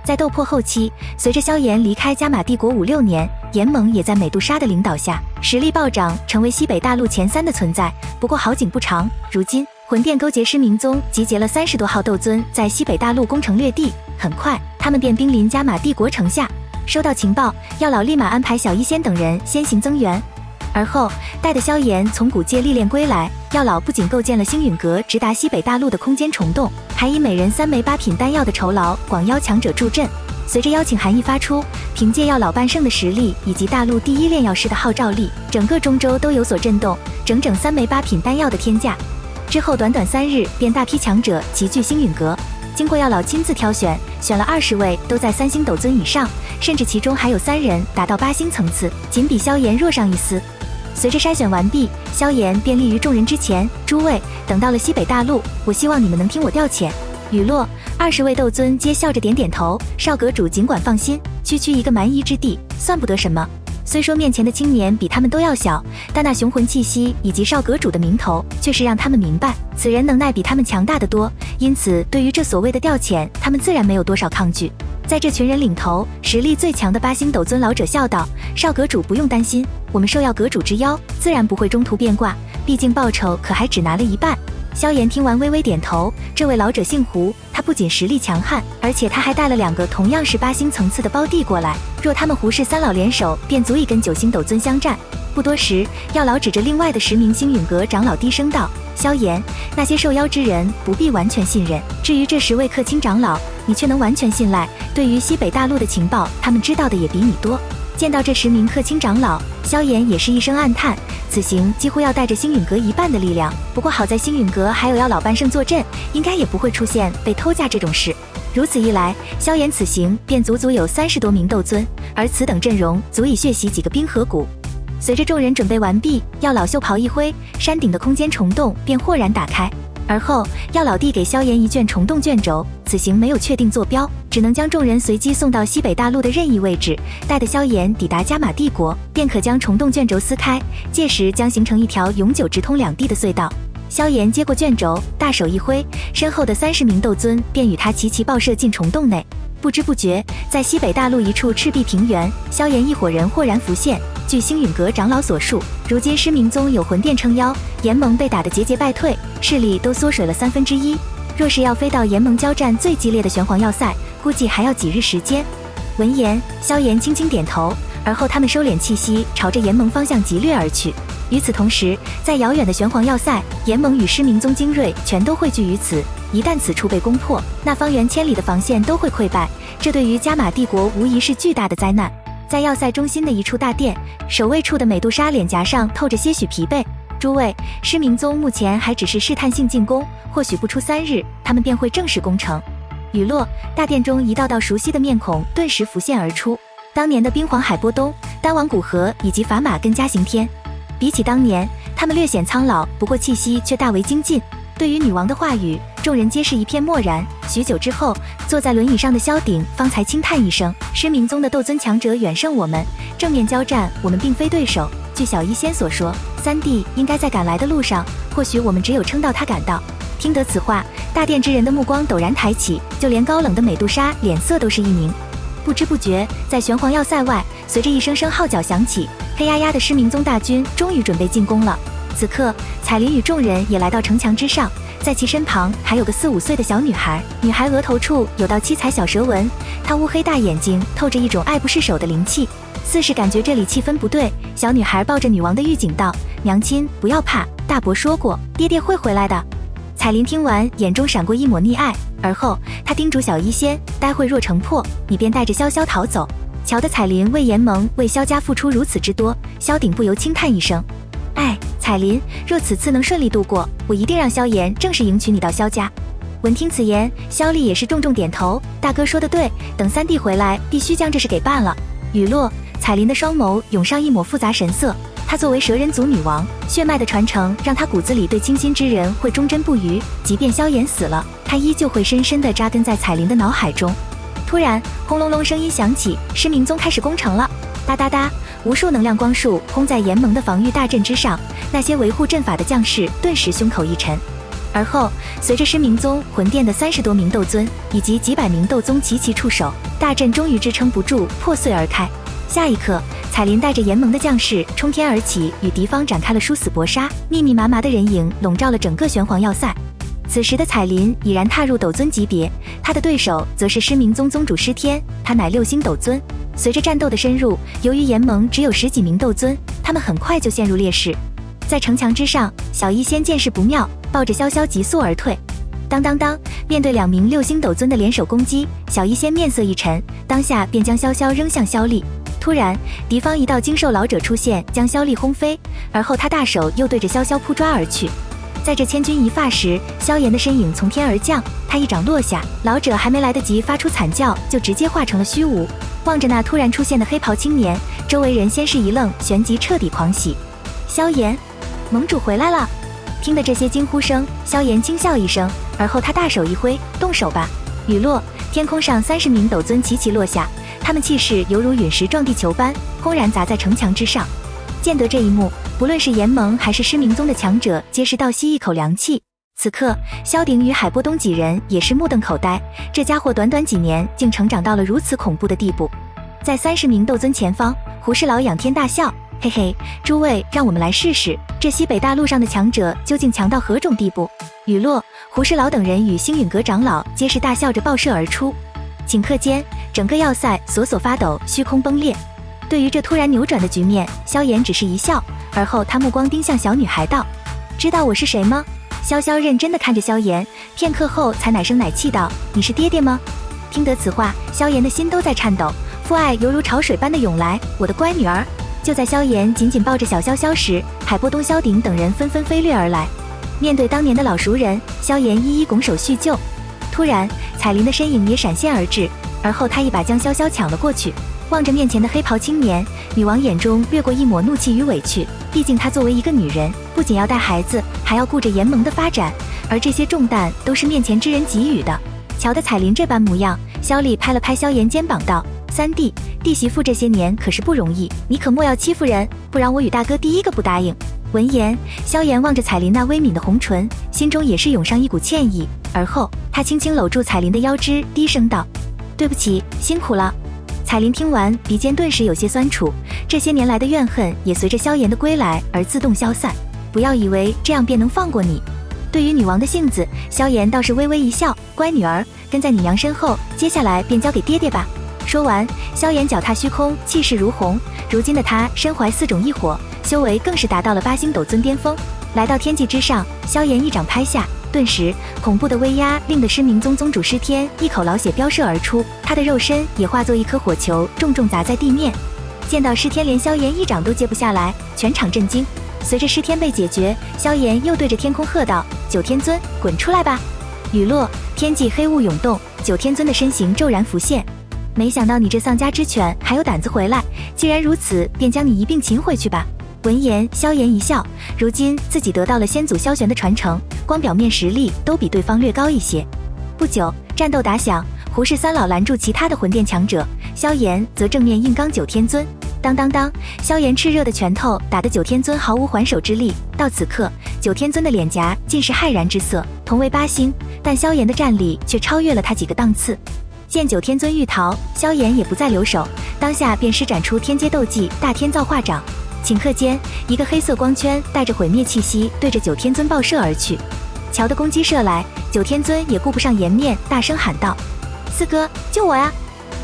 在斗破后期，随着萧炎离开加玛帝国5-6年，炎盟也在美杜莎的领导下实力暴涨，成为西北大陆前3的存在。不过好景不长，如今魂殿勾结狮明宗，集结了30多号斗尊，在西北大陆攻城略地。很快，他们便兵临加玛帝国城下。收到情报，药老立马安排小医仙等人先行增援。而后，待得萧炎从古界历练归来，药老不仅构建了星陨阁直达西北大陆的空间虫洞，还以每人3枚8品丹药的酬劳广邀强者助阵。随着邀请函一发出，凭借药老半圣的实力以及大陆第1炼药师的号召力，整个中州都有所震动，整整3枚8品丹药的天价。之后短短3日，便大批强者齐聚星陨阁。经过药老亲自挑选，选了20位都在3星斗尊以上，甚至其中还有3人达到8星层次，仅比萧炎弱上一丝。随着筛选完毕，萧炎便立于众人之前：“诸位，等到了西北大陆，我希望你们能听我调遣。”语落，20位斗尊皆笑着点点头。少阁主尽管放心，区区一个蛮夷之地，算不得什么。虽说面前的青年比他们都要小，但那雄浑气息以及少阁主的名头，却是让他们明白此人能耐比他们强大得多。因此，对于这所谓的调遣，他们自然没有多少抗拒。在这群人领头，实力最强的8星斗尊老者笑道：“少阁主不用担心，我们受药阁主之邀，自然不会中途变卦，毕竟报酬可还只拿了一半。”萧炎听完微微点头，这位老者姓胡，他不仅实力强悍，而且他还带了2个同样是8星层次的胞弟过来，若他们胡氏3老联手，便足以跟9星斗尊相战。不多时，药老指着另外的10名星陨阁长老低声道：“萧炎，那些受邀之人不必完全信任，至于这10位客卿长老，你却能完全信赖。对于西北大陆的情报，他们知道的也比你多。”见到这10名客卿长老，萧炎也是一声暗叹，此行几乎要带着星陨阁1半的力量。不过好在星陨阁还有药老半圣坐镇，应该也不会出现被偷驾这种事。如此一来，萧炎此行便足足有30多名斗尊，而此等阵容足以血洗几个冰河谷。随着众人准备完毕，药老袖袍一挥，山顶的空间虫洞便豁然打开。而后，药老递给萧炎一卷虫洞卷轴，此行没有确定坐标，只能将众人随机送到西北大陆的任意位置。待得萧炎抵达加玛帝国，便可将虫洞卷轴撕开，届时将形成一条永久直通2地的隧道。萧炎接过卷轴，大手一挥，身后的30名斗尊便与他齐齐爆射进虫洞内。不知不觉，在西北大陆一处赤壁平原，萧炎一伙人豁然浮现。据星陨阁长老所述，如今狮明宗有魂殿撑腰，炎盟被打得节节败退，势力都缩水了1/3。若是要飞到炎盟交战最激烈的玄黄要塞，估计还要几日时间。闻言，萧炎轻轻点头，而后他们收敛气息，朝着炎盟方向急掠而去。与此同时，在遥远的玄黄要塞，炎盟与狮明宗精锐全都汇聚于此。一旦此处被攻破，那方圆千里的防线都会溃败，这对于加玛帝国无疑是巨大的灾难。在要塞中心的一处大殿，守卫处的美杜莎脸颊上透着些许疲惫。诸位，狮明宗目前还只是试探性进攻，或许不出3日，他们便会正式攻城。雨落，大殿中一道道熟悉的面孔顿时浮现而出，当年的冰皇海波东、丹王古河以及砝码跟嘉刑天。比起当年，他们略显苍老，不过气息却大为精进。对于女王的话语，众人皆是一片漠然。许久之后，坐在轮椅上的萧鼎方才轻叹一声：“狮明宗的斗尊强者远胜我们，正面交战我们并非对手。据小医仙所说，3弟应该在赶来的路上，或许我们只有撑到他赶到。”听得此话，大殿之人的目光陡然抬起，就连高冷的美杜莎脸色都是一凝。不知不觉，在玄黄要塞外，随着一声声号角响起，黑压压的狮明宗大军终于准备进攻了。此刻，彩铃与众人也来到城墙之上，在其身旁还有个4、5岁的小女孩，女孩额头处有道七彩小蛇纹，她乌黑大眼睛透着一种爱不释手的灵气，似是感觉这里气氛不对。小女孩抱着女王的玉颈道：“娘亲不要怕，大伯说过，爹爹会回来的。”彩铃听完，眼中闪过一抹溺爱，而后她叮嘱小医仙：“待会若城破，你便带着潇潇逃走。”瞧得彩铃为炎盟、为萧家付出如此之多，萧鼎不由轻叹一声：“哎，彩铃，若此次能顺利度过，我一定让萧炎正式迎娶你到萧家。”闻听此言，萧丽也是重重点头：“大哥说得对，等3弟回来，必须将这事给办了。”雨落，彩铃的双眸涌上一抹复杂神色。她作为蛇人族女王，血脉的传承让她骨子里对倾心之人会忠贞不渝，即便萧炎死了，她依旧会深深地扎根在彩铃的脑海中。突然，轰隆隆声音响起，狮明宗开始攻城了。哒哒哒，无数能量光束轰在炎盟的防御大阵之上，那些维护阵法的将士顿时胸口一沉。而后，随着狮明宗魂殿的30多名斗尊以及几百名斗宗齐齐出手，大阵终于支撑不住，破碎而开。下一刻，彩琳带着严盟的将士冲天而起，与敌方展开了殊死搏杀，密密麻麻的人影笼罩了整个玄黄要塞。此时的彩琳已然踏入斗尊级别，他的对手则是狮明宗宗主狮天，他乃6星斗尊。随着战斗的深入，由于严盟只有10几名斗尊，他们很快就陷入劣势。在城墙之上，小医仙见势不妙，抱着潇潇急速而退。当当当，面对2名6星斗尊的联手攻击，小医仙面色一沉，当下便将潇潇扔向萧丽。突然，敌方一道金兽老者出现，将萧丽轰飞，而后他大手又对着潇潇扑抓而去。在这千钧一发时，萧炎的身影从天而降，他一掌落下，老者还没来得及发出惨叫，就直接化成了虚无。望着那突然出现的黑袍青年，周围人先是一愣，旋即彻底狂喜。萧炎，盟主回来了！听得这些惊呼声，萧炎轻笑一声，而后他大手一挥，动手吧！雨落，天空上30名斗尊齐齐落下，他们气势犹如陨石撞地球般，轰然砸在城墙之上。见得这一幕，不论是严盟还是狮明宗的强者，皆是倒吸一口凉气。此刻，萧鼎与海波东几人也是目瞪口呆，这家伙短短几年竟成长到了如此恐怖的地步。在30名斗尊前方，胡氏老仰天大笑，嘿嘿，诸位，让我们来试试，这西北大陆上的强者究竟强到何种地步。雨落，胡氏老等人与星陨阁长老皆是大笑着爆射而出。顷刻间，整个要塞索索发抖，虚空崩裂。对于这突然扭转的局面，萧炎只是一笑，而后他目光盯向小女孩道：“知道我是谁吗？”潇潇认真地看着萧炎，片刻后才奶声奶气道：“你是爹爹吗？”听得此话，萧炎的心都在颤抖，父爱犹如潮水般的涌来，我的乖女儿。就在萧炎紧紧抱着小潇潇时，海波东、萧鼎等人纷纷飞掠而来。面对当年的老熟人，萧炎一一拱手叙旧。突然，彩琳的身影也闪现而至，而后他一把将潇潇抢了过去。望着面前的黑袍青年，女王眼中掠过一抹怒气与委屈。毕竟她作为一个女人，不仅要带孩子，还要顾着严盟的发展，而这些重担都是面前之人给予的。瞧得彩琳这般模样，萧丽拍了拍萧炎肩膀道：“三弟，弟媳妇这些年可是不容易，你可莫要欺负人，不然我与大哥第一个不答应。”闻言，萧炎望着彩琳那微抿的红唇，心中也是涌上一股歉意，而后他轻轻搂住彩琳的腰肢，低声道：“对不起，辛苦了。”彩琳听完，鼻尖顿时有些酸楚，这些年来的怨恨也随着萧炎的归来而自动消散。不要以为这样便能放过你。对于女王的性子，萧炎倒是微微一笑：“乖女儿，跟在你娘身后，接下来便交给爹爹吧。”说完，萧炎脚踏虚空，气势如虹。如今的他身怀4种异火，修为更是达到了8星斗尊巅峰。来到天际之上，萧炎一掌拍下，顿时恐怖的威压令得狮明宗宗主狮天一口老血飙射而出，他的肉身也化作一颗火球，重重砸在地面。见到狮天连萧炎一掌都接不下来，全场震惊。随着狮天被解决，萧炎又对着天空喝道：“九天尊，滚出来吧！”雨落，天际黑雾涌动，九天尊的身形骤然浮现。没想到你这丧家之犬还有胆子回来，既然如此，便将你一并擒回去吧。闻言，萧炎一笑，如今自己得到了先祖萧玄的传承，光表面实力都比对方略高一些。不久，战斗打响，胡氏三老拦住其他的魂殿强者，萧炎则正面硬刚九天尊。当当当，萧炎炽热的拳头打得九天尊毫无还手之力。到此刻，九天尊的脸颊尽是骇然之色。同为8星，但萧炎的战力却超越了他几个档次。见九天尊欲逃，萧炎也不再留手，当下便施展出天阶斗技大天造化掌。顷刻间，一个黑色光圈带着毁灭气息对着九天尊爆射而去。瞧的攻击射来，九天尊也顾不上颜面，大声喊道：“四哥，救我呀！”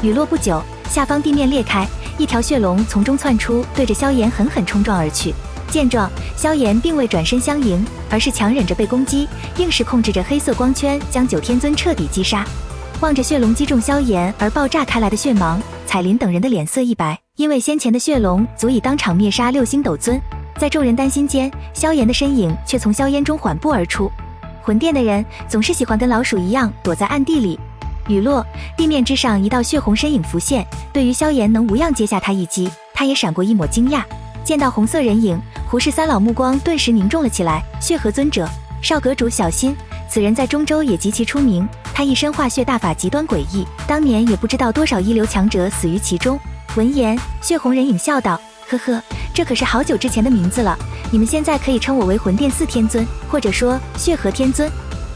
雨落不久，下方地面裂开，一条血龙从中窜出，对着萧炎狠狠冲撞而去。见状，萧炎并未转身相迎，而是强忍着被攻击，硬是控制着黑色光圈将九天尊彻底击杀。望着血龙击中萧炎而爆炸开来的血芒，彩琳等人的脸色一白，因为先前的血龙足以当场灭杀6星斗尊。在众人担心间，萧炎的身影却从硝烟中缓步而出。魂殿的人总是喜欢跟老鼠一样躲在暗地里。雨落，地面之上一道血红身影浮现，对于萧炎能无恙接下他一击，他也闪过一抹惊讶。见到红色人影，胡氏三老目光顿时凝重了起来。血河尊者，少阁主小心，此人在中州也极其出名，他一身化血大法极端诡异，当年也不知道多少一流强者死于其中。闻言，血红人影笑道：“呵呵，这可是好久之前的名字了，你们现在可以称我为魂殿4天尊，或者说血河天尊。”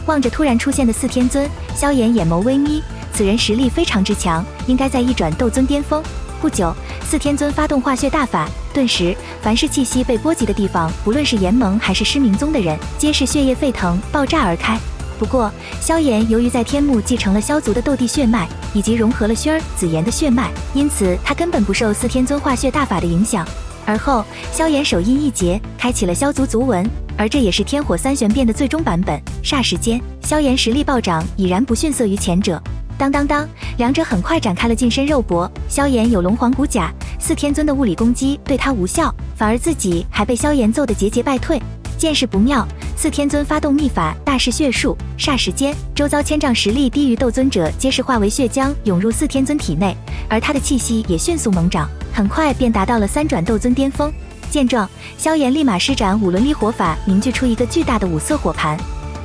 望着突然出现的四天尊，萧炎眼眸微眯，此人实力非常之强，应该在一转斗尊巅峰。不久，四天尊发动化血大法，顿时凡是气息被波及的地方，不论是炎盟还是失明宗的人，皆是血液沸腾，爆炸而开。不过，萧炎由于在天幕继承了萧族的斗帝血脉，以及融合了薰儿、紫妍的血脉，因此他根本不受四天尊化血大法的影响。而后，萧炎手印一结，开启了萧族族文，而这也是天火三玄变的最终版本。霎时间，萧炎实力暴涨，已然不逊色于前者。当当当，两者很快展开了近身肉搏。萧炎有龙皇骨甲，四天尊的物理攻击对他无效，反而自己还被萧炎揍得节节败退。见势不妙，四天尊发动秘法大噬血术，霎时间，周遭千丈实力低于斗尊者皆是化为血浆涌入四天尊体内，而他的气息也迅速猛涨，很快便达到了3转斗尊巅峰。见状，萧炎立马施展五轮离火法，凝聚出一个巨大的5色火盘。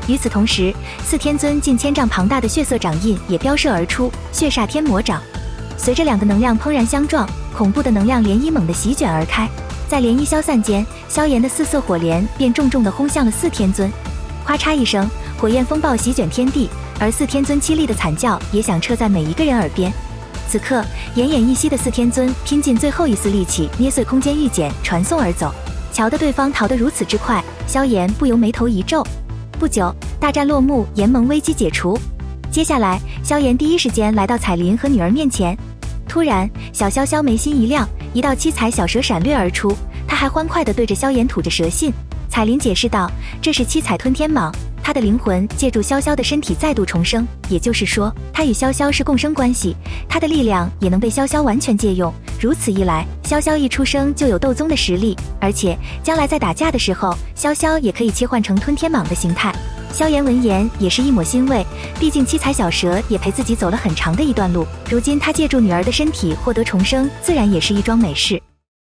与此同时，四天尊近千丈庞大的血色掌印也飙射而出，血煞天魔掌。随着两个能量怦然相撞，恐怖的能量涟漪猛地席卷而开。在涟漪消散间，萧炎的4色火莲便重重地轰向了四天尊。咔嚓一声，火焰风暴席卷天地，而四天尊凄厉的惨叫也响彻在每一个人耳边。此刻，奄奄一息的四天尊拼尽最后一丝力气，捏碎空间玉简，传送而走。瞧得对方逃得如此之快，萧炎不由眉头一皱。不久，大战落幕，炎盟危机解除。接下来，萧炎第一时间来到彩铃和女儿面前。突然，小萧萧眉心一亮，一道七彩小蛇闪掠而出，他还欢快地对着萧炎吐着蛇信。彩铃解释道：“这是七彩吞天蟒，他的灵魂借助萧萧的身体再度重生，也就是说，他与萧萧是共生关系，他的力量也能被萧萧完全借用。如此一来，萧萧一出生就有斗宗的实力，而且将来在打架的时候，萧萧也可以切换成吞天蟒的形态。”萧炎闻言也是一抹欣慰，毕竟七彩小蛇也陪自己走了很长的一段路，如今他借助女儿的身体获得重生，自然也是一桩美事。